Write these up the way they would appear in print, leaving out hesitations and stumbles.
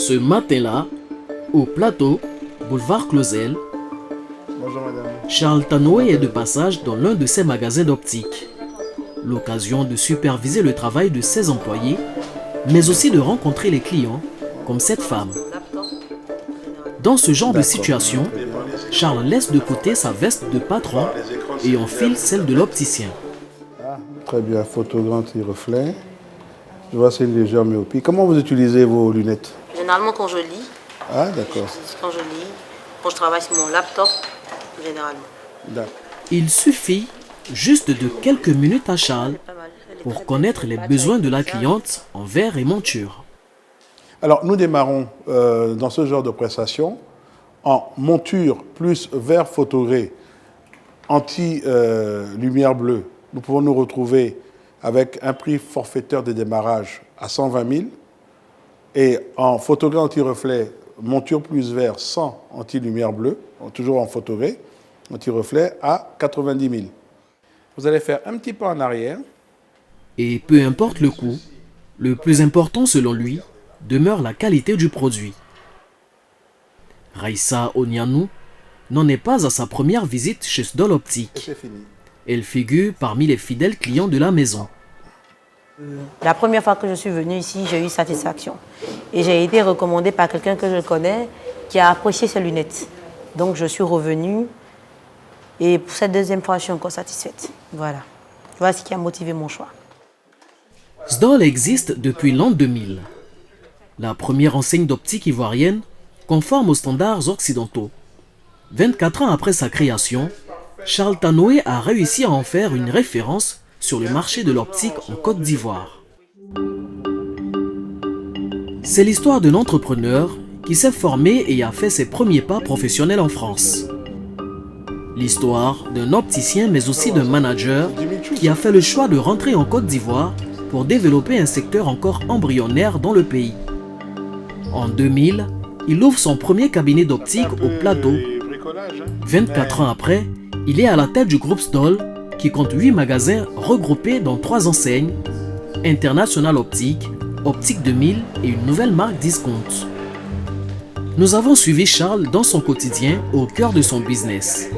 Ce matin-là, au plateau, boulevard Clausel, Bonjour madame. Charles Tanoé est de passage dans l'un de ses magasins d'optique. L'occasion de superviser le travail de ses employés, mais aussi de rencontrer les clients, comme cette femme. Dans ce genre de situation, Charles laisse de côté sa veste de patron et enfile celle de l'opticien. Ah, très bien, photogramme anti-reflet. Je vois c'est une légère myopie. Comment vous utilisez vos lunettes? Généralement quand je lis. Ah, d'accord. Quand je lis, quand je travaille sur mon laptop, généralement. D'accord. Il suffit juste de quelques minutes à Charles pour connaître les besoins de la cliente en verre et monture. Alors, nous démarrons dans ce genre de prestation en monture plus verre photogré anti-lumière bleue. Nous pouvons nous retrouver avec un prix forfaitaire de démarrage à 120 000 et en photogré anti-reflet, monture plus verre sans anti-lumière bleue, toujours en photogré, anti-reflet à 90 000. Vous allez faire un petit pas en arrière. Et peu importe le coût, le plus important selon lui demeure la qualité du produit. Raissa Onianou n'en est pas à sa première visite chez Sdol Et Optique. c'est fini. Elle figure parmi les fidèles clients de la maison. La première fois que je suis venue ici, j'ai eu satisfaction. Et j'ai été recommandée par quelqu'un que je connais qui a apprécié ses lunettes. Donc je suis revenue et pour cette deuxième fois, je suis encore satisfaite. Voilà. Voilà ce qui a motivé mon choix. Sdol existe depuis l'an 2000. La première enseigne d'optique ivoirienne conforme aux standards occidentaux. 24 ans après sa création, Charles Tanoé a réussi à en faire une référence sur le marché de l'optique en Côte d'Ivoire. C'est l'histoire d'un entrepreneur qui s'est formé et a fait ses premiers pas professionnels en France. L'histoire d'un opticien mais aussi d'un manager qui a fait le choix de rentrer en Côte d'Ivoire pour développer un secteur encore embryonnaire dans le pays. En 2000, il ouvre son premier cabinet d'optique au plateau. 24 ans après, il est à la tête du groupe Sdol qui compte 8 magasins regroupés dans 3 enseignes, International Optique, Optique 2000 et une nouvelle marque Discount. Nous avons suivi Charles dans son quotidien au cœur de son business.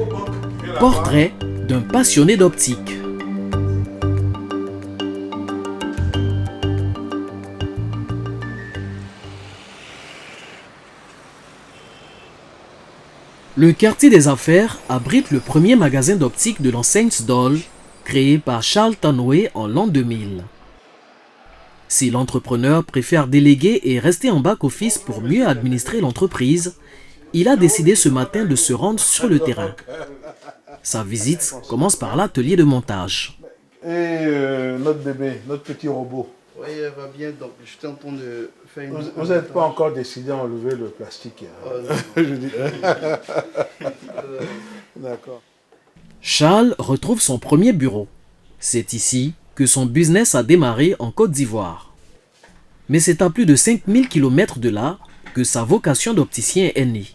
Portrait d'un passionné d'optique. Le quartier des affaires abrite le premier magasin d'optique de l'enseigne Sdol, créé par Charles Tanoé en l'an 2000. Si l'entrepreneur préfère déléguer et rester en back-office pour mieux administrer l'entreprise, il a décidé ce matin de se rendre sur le terrain. Sa visite commence par l'atelier de montage. Et notre bébé, notre petit robot. Oui, elle va bien, donc j'étais en train de faire une... Vous n'êtes pas encore décidé à enlever le plastique. non. Je dis. D'accord. Charles retrouve son premier bureau. C'est ici que son business a démarré en Côte d'Ivoire. Mais c'est à plus de 5000 km de là que sa vocation d'opticien est née,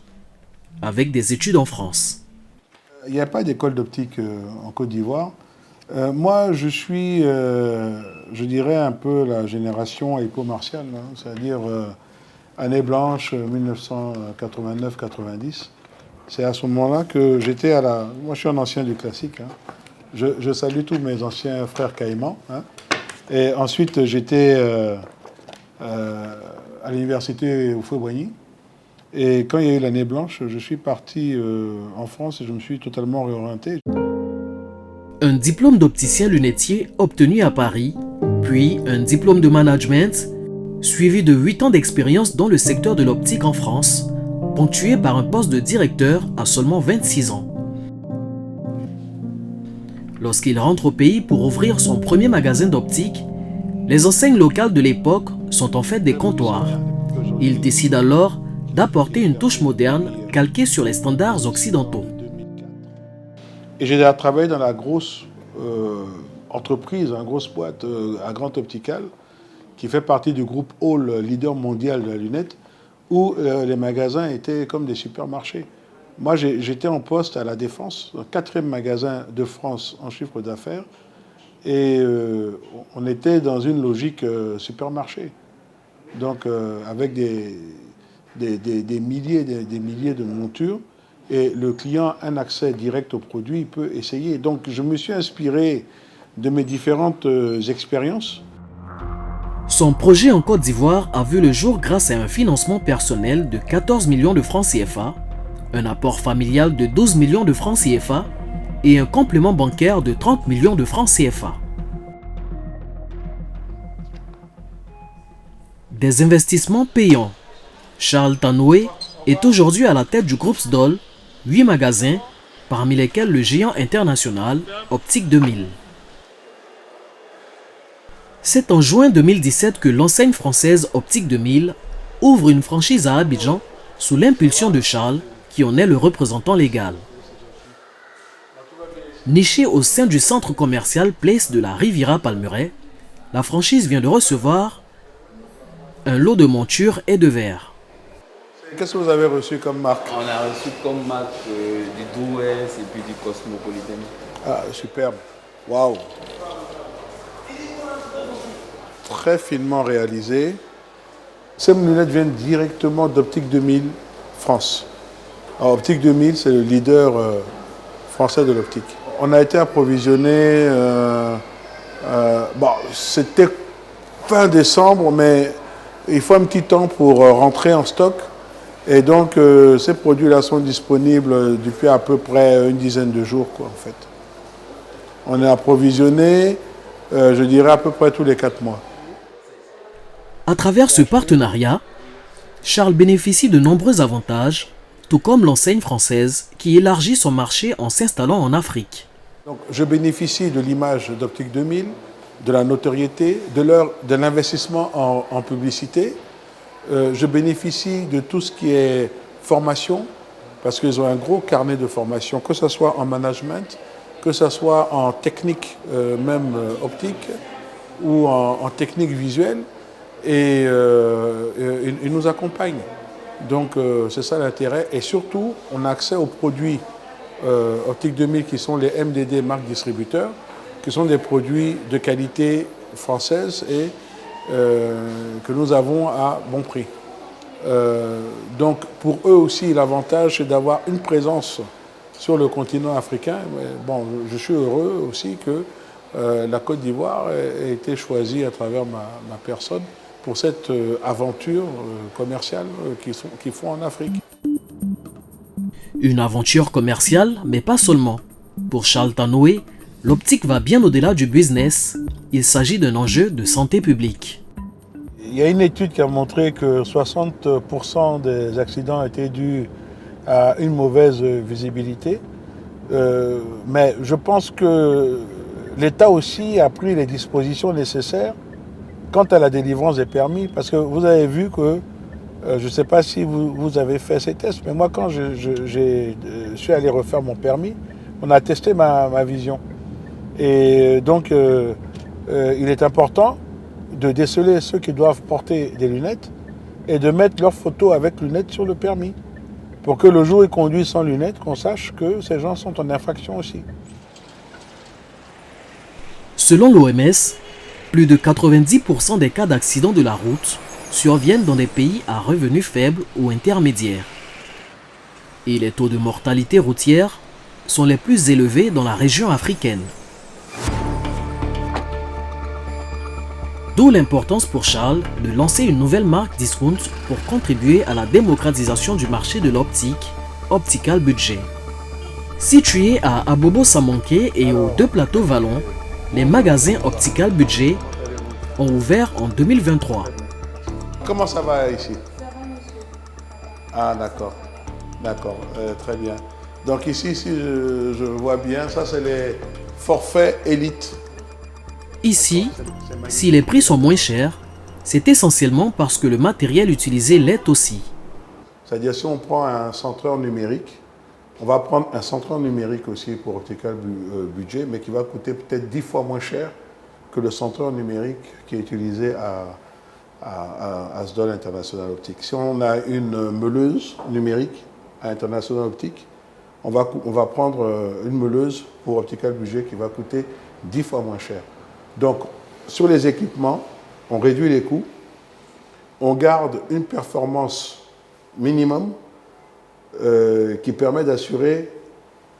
avec des études en France. Il n'y a pas d'école d'optique en Côte d'Ivoire. Moi, je suis, je dirais, un peu la génération hypo-martiale, hein, c'est-à-dire année blanche 1989-90. C'est à ce moment-là que j'étais à la... Moi, je suis un ancien du classique. Hein. Je salue tous mes anciens frères caïmans. Hein. Et ensuite, j'étais à l'université Houphouët-Boigny. Et quand il y a eu l'année blanche, je suis parti en France et je me suis totalement réorienté. Un diplôme d'opticien lunetier obtenu à Paris, puis un diplôme de management, suivi de 8 ans d'expérience dans le secteur de l'optique en France, ponctué par un poste de directeur à seulement 26 ans. Lorsqu'il rentre au pays pour ouvrir son premier magasin d'optique, les enseignes locales de l'époque sont en fait des comptoirs. Il décide alors d'apporter une touche moderne calquée sur les standards occidentaux. Et j'ai travaillé dans la grosse entreprise, une grosse boîte à Grand Optical, qui fait partie du groupe Hall, leader mondial de la lunette, où les magasins étaient comme des supermarchés. Moi, j'étais en poste à La Défense, le 4e magasin de France en chiffre d'affaires, et on était dans une logique supermarché. Donc, avec des milliers de montures et le client a un accès direct au produit, il peut essayer. Donc je me suis inspiré de mes différentes expériences. Son projet en Côte d'Ivoire a vu le jour grâce à un financement personnel de 14 millions de francs CFA, un apport familial de 12 millions de francs CFA et un complément bancaire de 30 millions de francs CFA. Des investissements payants. Charles Tanoué est aujourd'hui à la tête du groupe SDOL, 8 magasins, parmi lesquels le géant international Optique 2000. C'est en juin 2017 que l'enseigne française Optique 2000 ouvre une franchise à Abidjan sous l'impulsion de Charles, qui en est le représentant légal. Nichée au sein du centre commercial Place de la Riviera Palmeraie, la franchise vient de recevoir un lot de montures et de verres. Qu'est-ce que vous avez reçu comme marque? On a reçu comme marque du Douai et puis du Cosmopolitan. Ah, superbe. Waouh. Très finement réalisé. Ces lunettes viennent directement d'Optique 2000 France. Alors, Optique 2000, c'est le leader français de l'optique. On a été approvisionné, c'était fin décembre, mais il faut un petit temps pour rentrer en stock. Et donc, ces produits-là sont disponibles depuis à peu près une dizaine de jours, quoi, en fait. On est approvisionné, je dirais, à peu près tous les 4 mois. À travers ce partenariat, Charles bénéficie de nombreux avantages, tout comme l'enseigne française qui élargit son marché en s'installant en Afrique. Donc, je bénéficie de l'image d'Optique 2000, de la notoriété, de l'investissement en publicité. Je bénéficie de tout ce qui est formation, parce qu'ils ont un gros carnet de formation, que ce soit en management, que ce soit en technique même optique ou en technique visuelle. Et ils nous accompagnent. Donc c'est ça l'intérêt. Et surtout, on a accès aux produits Optique 2000 qui sont les MDD, marques distributeurs, qui sont des produits de qualité française et que nous avons à bon prix. Donc pour eux aussi, l'avantage, c'est d'avoir une présence sur le continent africain. Bon, je suis heureux aussi que la Côte d'Ivoire ait été choisie à travers ma personne pour cette aventure commerciale qu'ils font en Afrique. Une aventure commerciale, mais pas seulement. Pour Charles Tanoué, l'optique va bien au-delà du business. Il s'agit d'un enjeu de santé publique. Il y a une étude qui a montré que 60% des accidents étaient dus à une mauvaise visibilité. Mais je pense que l'État aussi a pris les dispositions nécessaires quant à la délivrance des permis, parce que vous avez vu que, je ne sais pas si vous avez fait ces tests, mais moi quand je suis allé refaire mon permis, on a testé ma vision. Et donc il est important de déceler ceux qui doivent porter des lunettes et de mettre leurs photos avec lunettes sur le permis, pour que le jour où ils conduisent sans lunettes, qu'on sache que ces gens sont en infraction aussi. Selon l'OMS, plus de 90% des cas d'accidents de la route surviennent dans des pays à revenus faibles ou intermédiaires. Et les taux de mortalité routière sont les plus élevés dans la région africaine. D'où l'importance pour Charles de lancer une nouvelle marque discount pour contribuer à la démocratisation du marché de l'optique, Optical Budget. Situés à Abobo Samanké et aux Deux Plateaux Vallon, les magasins Optical Budget ont ouvert en 2023. Comment ça va ici? Ah d'accord, d'accord, très bien. Donc ici, si je vois bien, ça c'est les forfaits élites. Ici, si les prix sont moins chers, c'est essentiellement parce que le matériel utilisé l'est aussi. C'est-à-dire si on prend un centreur numérique, on va prendre un centreur numérique aussi pour Optical Budget, mais qui va coûter peut-être 10 fois moins cher que le centreur numérique qui est utilisé à SDOL International Optique. Si on a une meuleuse numérique à International Optique, on va prendre une meuleuse pour Optical Budget qui va coûter 10 fois moins cher. Donc, sur les équipements, on réduit les coûts, on garde une performance minimum qui permet d'assurer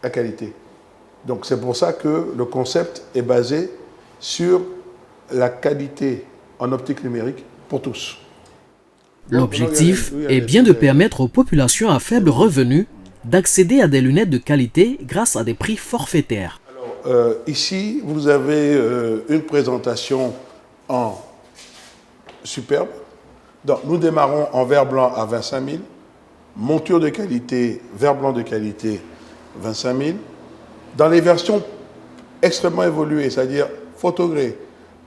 la qualité. Donc c'est pour ça que le concept est basé sur la qualité en optique numérique pour tous. L'objectif est bien de permettre aux populations à faible revenu d'accéder à des lunettes de qualité grâce à des prix forfaitaires. Alors, ici, vous avez une présentation en superbe. Donc, nous démarrons en verre blanc à 25 000, monture de qualité, verre blanc de qualité, 25 000. Dans les versions extrêmement évoluées, c'est-à-dire photogré,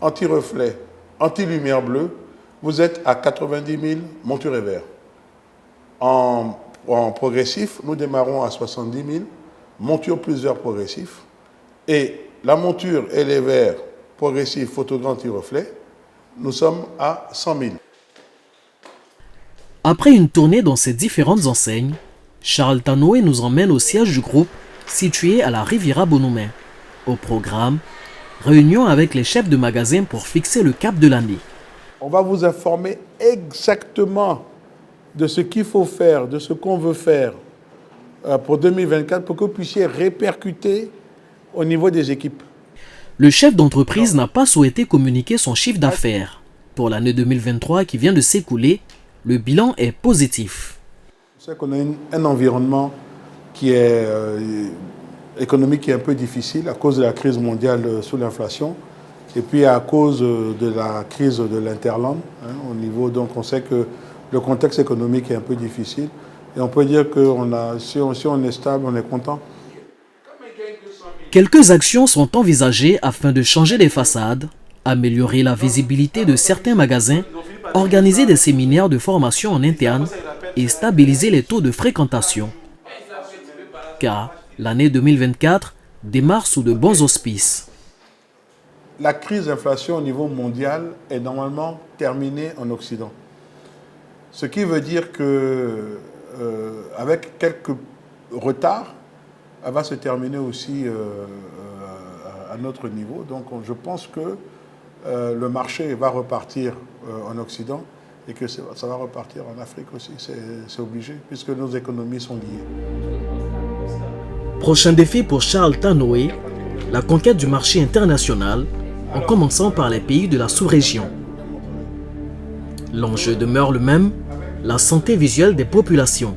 anti-reflet, anti-lumière bleue, vous êtes à 90 000 monture et verre. En progressif, nous démarrons à 70 000, monture plus verre progressif. Et la monture et les verres progressifs, photogré, anti-reflet, nous sommes à 100 000. Après une tournée dans ces différentes enseignes, Charles Tanoé nous emmène au siège du groupe situé à la Riviera Bonhomet. Au programme, réunion avec les chefs de magasin pour fixer le cap de l'année. On va vous informer exactement de ce qu'il faut faire, de ce qu'on veut faire pour 2024 pour que vous puissiez répercuter au niveau des équipes. Le chef d'entreprise n'a pas souhaité communiquer son chiffre d'affaires. Pour l'année 2023 qui vient de s'écouler, le bilan est positif. Vous savez qu'on a un environnement qui est économique qui est un peu difficile à cause de la crise mondiale sous l'inflation et puis à cause de la crise de l'Interland. Au niveau, donc on sait que le contexte économique est un peu difficile et on peut dire que si on est stable, on est content. Quelques actions sont envisagées afin de changer les façades, améliorer la visibilité de certains magasins, organiser des séminaires de formation en interne et stabiliser les taux de fréquentation. Car l'année 2024 démarre sous de bons auspices. La crise d'inflation au niveau mondial est normalement terminée en Occident. Ce qui veut dire que, avec quelques retards, elle va se terminer aussi à notre niveau. Donc je pense que le marché va repartir en Occident et que ça va repartir en Afrique aussi. C'est obligé, puisque nos économies sont liées. Prochain défi pour Charles Tanoé, la conquête du marché international, en commençant par les pays de la sous-région. L'enjeu demeure le même, la santé visuelle des populations.